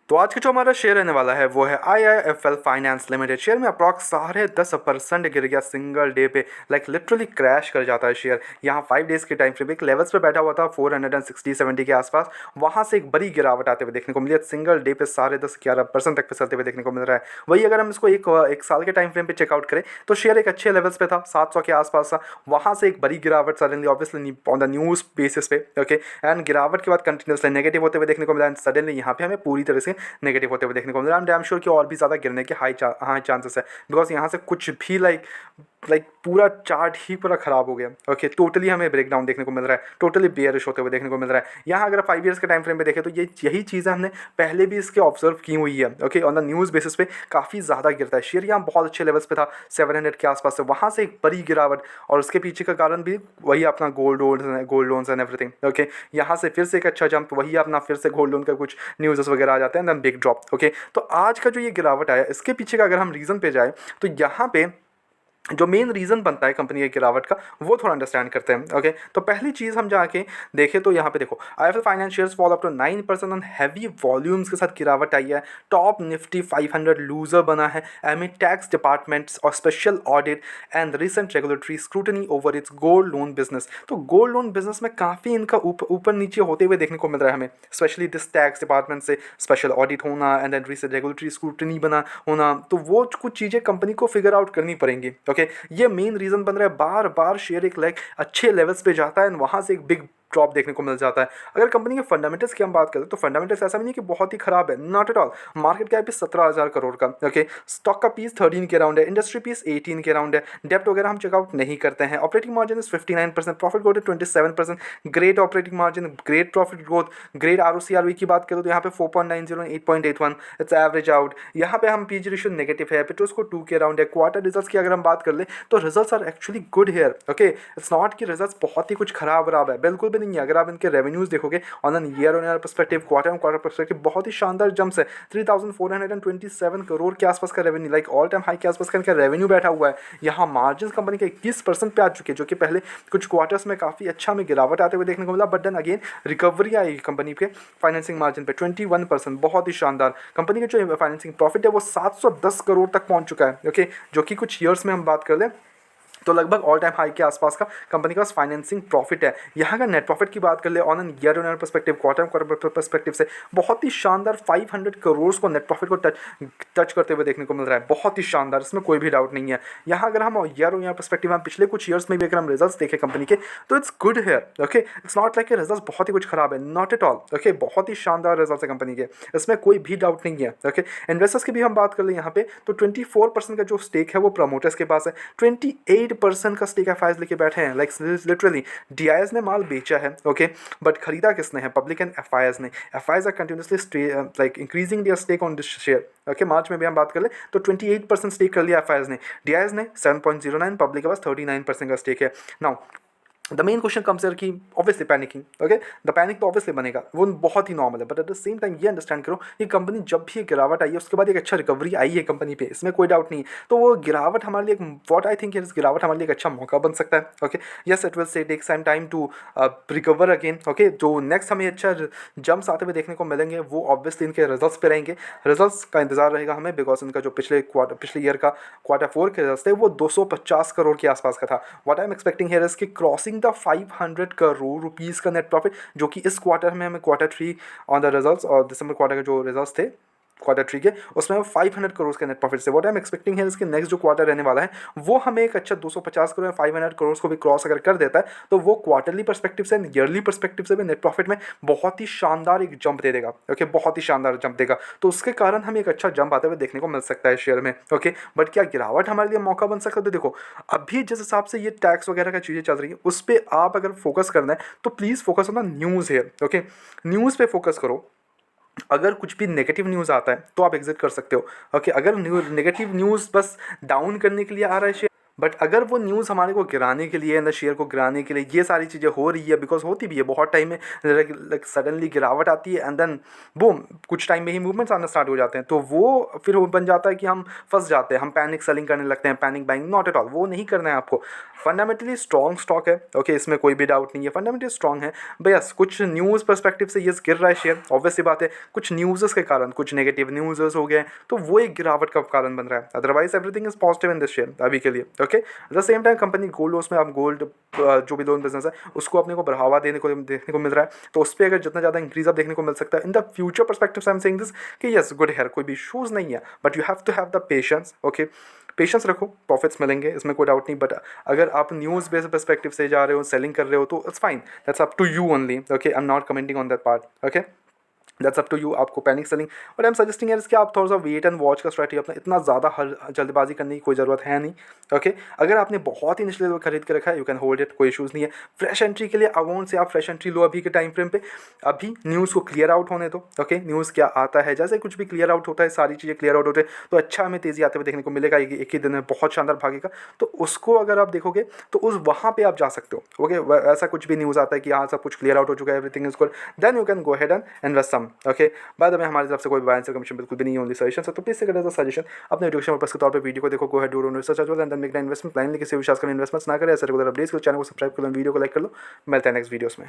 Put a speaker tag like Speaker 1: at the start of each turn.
Speaker 1: तो आज का जो हमारा शेयर रहने वाला है वो है IIFL फाइनेंस लिमिटेड। शेयर में अप्रॉक्स 10.5% गिर गया सिंगल डे पे, लाइक लिटरली क्रैश कर जाता है शेयर। यहाँ 5 डेज के टाइम फ्रेम एक लेवल्स पे बैठा हुआ था 460-70 के आसपास, वहाँ से एक बड़ी गिरावट आते हुए देखने को मिली है। सिंगल डे पे 10.5-11% तक फिसलते हुए देखने को मिल रहा है। वही अगर हम इसको एक साल के टाइम फ्रेम पे चेकआउट करें तो शेयर एक अच्छे लेवल्स पे था, 700 के आसपास था। वहाँ से एक बड़ी गिरावट suddenly obviously on the news basis पे, ओके, एंड गिरावट के बाद कंटिन्यूसली नेगेटिव होते हुए देखने को मिला एंड सडनली यहाँ पे हमें पूरी तरह से नेगेटिव होते हुए देखने को मिल रहा है। आई एम डैम श्योर कि और भी ज़्यादा गिरने के हाई चांसेस है, बिकॉज यहाँ से कुछ भी लाइक पूरा चार्ट ही पूरा खराब हो गया। ओके, टोटली हमें ब्रेकडाउन देखने को मिल रहा है, टोटली बेयरिश होते हुए देखने को मिल रहा है। यहाँ अगर 5 ईयर्स के टाइम फ्रेम पे देखें तो यही चीज़ें हमने पहले भी इसके ऑब्जर्व की हुई है। Okay, on the news basis पे काफ़ी ज़्यादा गिरता है शेयर। यहाँ बहुत अच्छे लेवल्स पे था 700 के आसपास से, वहाँ से एक बड़ी गिरावट, और उसके पीछे का कारण भी वही अपना gold loans and everything. Okay, यहाँ से फिर से एक अच्छा जंप, वही अपना फिर से गोल्ड लोन का कुछ न्यूज़ वगैरह आ जाते हैं, देन बिग ड्रॉप। ओके, तो आज का जो ये गिरावट आया इसके पीछे का अगर हम रीज़न पे जाए तो यहाँ पे जो मेन रीज़न बनता है कंपनी के गिरावट का वो थोड़ा अंडरस्टैंड करते हैं। ओके, तो पहली चीज़ हम जाके देखें तो यहाँ पे देखो IIFL finance shares fall up to 9% on heavy volumes के साथ गिरावट आई है। टॉप निफ्टी 500 लूजर बना है एमिड टैक्स डिपार्टमेंट्स और special audit and recent regulatory scrutiny over it's gold loan business. तो गोल्ड लोन बिजनेस में काफ़ी इनका ऊपर नीचे होते हुए देखने को मिल रहा है हमें, स्पेशली दिस टैक्स डिपार्टमेंट से स्पेशल ऑडिट होना and then recent regulatory scrutiny बना होना, तो वो कुछ चीज़ें कंपनी को फिगर आउट करनी पड़ेंगी। ओके, ये मेन रीजन बन रहा है। बार बार शेयर एक अच्छे लेवल्स पे जाता है, वहां से एक बिग ड्रॉप देखने को मिल जाता है। अगर कंपनी के फंडामेंटल्स की हम बात करें तो फंडामेंटल्स ऐसा भी नहीं कि बहुत ही खराब है, not at all. Market cap भी 17,000 करोड़ का, ओके, स्टॉक का पीस 13 के राउंड है, इंडस्ट्री पीस 18 के राउंड है, डेप्ट वगैरह हम चेकआउट नहीं करते हैं। Operating margin is 59%, profit growth 27%, great operating margin, great profit growth, great ROCROE की बात करें तो यहाँ पे 4.90 एंड 8.81, इट्स एवरेज आउट। यहाँ पे हम पीजी रेशियो नेगेटिव है, पेट्रोस्को 2 के राउंड है। क्वार्टर रिजल्ट्स की अगर हम बात कर ले तो results are actually good here. Okay, it's not कि रिजल्ट्स बहुत ही कुछ खराब है, बिल्कुल भी नहीं है। अगर आप इनके रेवेन्यूज देखोगे on an year on year perspective, quarter on quarter perspective, बहुत ही शानदार जंप्स है। 3,427 करोड़ के आसपास का revenue, like all time high के आसपास का इनका रेवेन्यू बैठा हुआ है। यहाँ मार्जिन कंपनी के 21% पे आ चुके हैं, जो कि पहले कुछ क्वार्टर्स में काफ़ी अच्छा में गिरावट आते हुए देखने को मिला, बट देन अगेन रिकवरी आई कंपनी के फाइनेंसिंग मार्जिन पे 21%, बहुत ही शानदार। कंपनी के जो फाइनेंसिंग प्रॉफिट है वो 710 करोड़ तक पहुंच चुका है। ओके, जो कि कुछ ईयर्स में हम बात कर लें तो लगभग ऑल टाइम हाई के आसपास का कंपनी के पास फाइनेंसिंग प्रॉफिट है। यहाँ का नेट प्रॉफिट की बात कर ले on an year on year perspective, quarter quarter perspective से बहुत ही शानदार 500 करोड़ को नेट प्रॉफिट को टच करते हुए देखने को मिल रहा है, बहुत ही शानदार, इसमें कोई भी डाउट नहीं है। यहाँ अगर हम ईयर ऑन ईयर परस्पेक्टिव हम पिछले कुछ ईयर्स में भी अगर हम रिजल्ट देखें कंपनी के तो इट्स गुड है। Okay, it's not like result बहुत ही कुछ खराब है, नॉट एट ऑल। ओके, बहुत ही शानदार रिजल्ट है कंपनी के, इसमें कोई भी डाउट नहीं है। ओके, इन्वेस्टर्स की भी हम बात कर ले यहाँ पे तो 24% का जो स्टेक है वो प्रमोटर्स के पास है, 28% का स्टेक FIs लेके बैठे हैं। लाइक लिटरली DIs ने माल बेचा है, ओके, बट खरीदा किसने है? पब्लिक एंड FIs ने। FIs are continuously like increasing their stake on this share. Okay, March में भी हम बात कर ले तो 28% स्टेक कर लिया FIs ने, DIs ने 7.09, पब्लिक के पास 39% का स्टेक है। Now the main question comes here कि obviously panicking. Okay, the panic तो ऑब्वियसली बनेगा, वो बहुत ही नॉर्मल है, but at the same time ये अंडरस्टैंड करो कि कंपनी जब भी गिरावट आई है उसके बाद एक अच्छा रिकवरी आई है कंपनी पे, इसमें कोई डाउट नहीं है। तो वो गिरावट हमारे लिए व्हाट आई थिंक इस गिरावट हमारे लिए एक अच्छा मौका बन सकता है। Okay, yes, it will say take some time to recover again. Okay, जो नेक्स्ट हमें अच्छा जंप्स आते हुए देखने को मिलेंगे वो ऑब्वियसली इनके रिजल्ट्स पे रहेंगे। रिजल्ट्स का इंतजार रहेगा हमें, बिकॉज इनका जो पिछले ईयर का Q4 के रिजल्ट्स थे वो 250 करोड़ के आसपास का था। What I am expecting here is कि क्रॉसिंग द 500 करोड़ रुपीस का नेट प्रॉफिट, जो कि इस क्वार्टर में हमें Q3 ऑन द रिजल्ट्स और दिसंबर क्वार्टर के जो रिजल्ट्स थे Q3 के उसमें हम 500 करोड़ के नेट प्रॉफिट से, व्हाट आई एम एक्सपेक्टिंग है इसके नेक्स्ट जो क्वार्टर रहने वाला है वो हमें एक अच्छा 250 करोड़ 500 करोड़ को भी क्रॉस अगर कर देता है तो वो क्वार्टरली परस्पेक्टिव से ईयरली परस्पेक्टिव से भी नेट प्रॉफिट में बहुत ही शानदार एक जंप दे देगा। ओके, बहुत ही शानदार जंप देगा, तो उसके कारण हमें एक अच्छा जंप आते हुए देखने को मिल सकता है शेयर में। ओके, बट क्या गिरावट हमारे लिए मौका बन सकता है? तो देखो अभी जिस हिसाब से ये टैक्स वगैरह का चीज़ें चल रही है उस पर आप अगर फोकस करना है तो please focus on the news है। ओके, न्यूज़ पे फोकस करो। अगर कुछ भी नेगेटिव न्यूज़ आता है तो आप एग्जिट कर सकते हो। ओके, अगर नेगेटिव न्यूज़ बस डाउन करने के लिए आ रहा है शेयर, बट अगर वो न्यूज़ हमारे को गिराने के लिए ना, शेयर को गिराने के लिए ये सारी चीज़ें हो रही है, बिकॉज होती भी है बहुत टाइम में, लाइक सडनली गिरावट आती है एंड देन बूम, कुछ टाइम में ही मूवमेंट्स आना स्टार्ट हो जाते हैं, तो वो फिर वो बन जाता है कि हम फंस जाते हैं, हम पैनिक सेलिंग करने लगते हैं, panic buying. Not at all, वो नहीं करना है आपको। फंडामेंटली स्ट्रॉन्ग स्टॉक है, ओके, इसमें कोई भी डाउट नहीं है, फंडामेंटली स्ट्रॉन्ग है। बस कुछ न्यूज़ पर्सपेक्टिव से ये गिर रहा है शेयर, ऑब्वियस सी बात है, कुछ न्यूज़ के कारण, कुछ नेगेटिव न्यूज़ हो गए, तो वो एक गिरावट का कारण बन रहा है। Otherwise everything is positive in this share अभी के लिए, okay. Eight the same time company gold loans में, आप गोल्ड जो भी लोन बिजनेस है उसको अपने को बढ़ावा देखने को मिल रहा है, तो उस पर अगर जितना ज़्यादा इंक्रीज आप देखने को मिल सकता है in the future perspective, I am saying this कि यस गुड है, कोई भी इशूज़ नहीं है, but you have to have the patience, okay. Patience रखो, प्रॉफिट्स मिलेंगे, इसमें कोई डाउट नहीं। बट अगर आप न्यूज़ बेस्ड पर्सपेक्टिव से जा रहे हो, सेलिंग कर रहे हो, तो it's fine, that's up to you only, okay. I am not commenting on that part, okay. That's up to you, आपको panic selling, but I am suggesting यार इसके आप थोड़ा सा वेट एंड वॉच का स्ट्रैटेजी अपना, इतना ज़्यादा हर जल्दबाजी करने की कोई ज़रूरत है नहीं, ओके। अगर आपने बहुत ही निचले लेवल खरीद के रखा है, यू कैन होल्ड इट, कोई इशूज़ नहीं है। फ्रेश एंट्री के लिए अमाउंट से आप फ्रेश एंट्री लो अभी के टाइम फ्रेम पे, अभी न्यूज़ को क्लियर आउट होने दो, ओके। न्यूज़ क्या आता है, जैसे कुछ भी क्लियर आउट होता है, सारी चीज़ें क्लियर आउट होते हैं, तो अच्छा हमें तेज़ी आते हुए देखने को मिलेगा, एक ही दिन में बहुत शानदार भागेगा, तो उसको अगर आप देखोगे तो उस वहाँ पर आप जा सकते हो, ओके। ऐसा कुछ भी न्यूज़ आता है कि हाँ सब कुछ क्लियर आउट हो चुका है, everything is good, then you can go head and invest some, okay. बाद में हमारी तरफ से कोई बाय से कमीशन बिल्कुल भी नहीं है, ओनली सजेशन है, तो प्लीज से एज सजेशन अपने एजुकेशन पर्पस के तौर पे वीडियो को देखो, go head do research as well and then make the investment plan, किसी विश्वास कर इन्वेस्टमेंट्स ना करें, ऐसे रेगुलर अपडेट्स को चैनल को सब्सक्राइब कर लो, वीडियो को लाइक कर लो। मिलते हैं नेक्स्ट वीडियोस में।